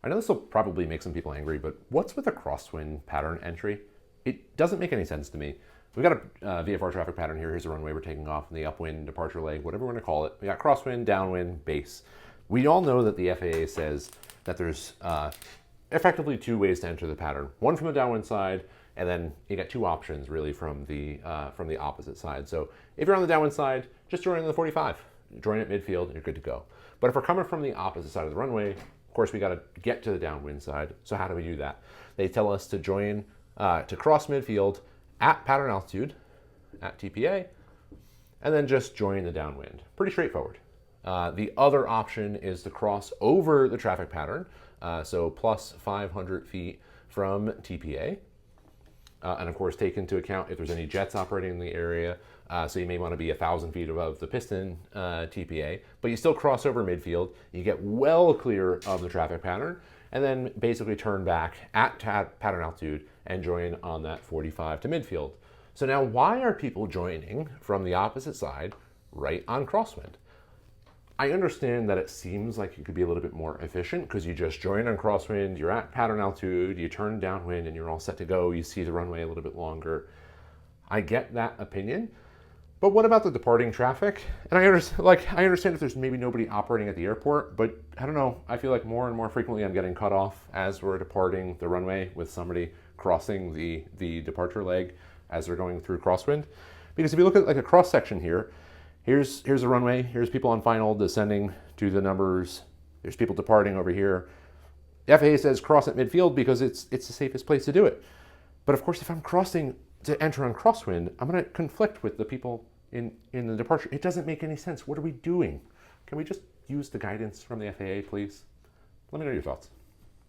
I know this will probably make some people angry, but what's with a crosswind pattern entry? It doesn't make any sense to me. We've got a VFR traffic pattern here. Here's the runway we're taking off in the upwind, departure leg, whatever we want to call it. We got crosswind, downwind, base. We all know that the FAA says that there's effectively two ways to enter the pattern. One from the downwind side, and then you get two options really from the opposite side. So if you're on the downwind side, just join in the 45. Join at midfield and you're good to go. But if we're coming from the opposite side of the runway, of course, we got to get to the downwind side. So how do we do that? They tell us to join, to cross midfield at pattern altitude, at TPA, and then just join the downwind. Pretty straightforward. The other option is to cross over the traffic pattern, so plus 500 feet from TPA. And of course, take into account if there's any jets operating in the area. So you may want to be 1,000 feet above the piston TPA, but you still cross over midfield. You get well clear of the traffic pattern, and then basically turn back at pattern altitude and join on that 45 to midfield. So now why are people joining from the opposite side right on crosswind? I understand that it seems like it could be a little bit more efficient because you just join on crosswind, you're at pattern altitude, you turn downwind and you're all set to go. You see the runway a little bit longer. I get that opinion, but what about the departing traffic? And I understand if there's maybe nobody operating at the airport, but I don't know. I feel like more and more frequently I'm getting cut off as we're departing the runway with somebody crossing the departure leg as they're going through crosswind. Because if you look at like a cross section here, here's the runway, here's people on final descending to the numbers, there's people departing over here. The FAA says cross at midfield because it's the safest place to do it. But of course, if I'm crossing to enter on crosswind, I'm going to conflict with the people in the departure. It doesn't make any sense. What are we doing? Can we just use the guidance from the FAA, please? Let me know your thoughts.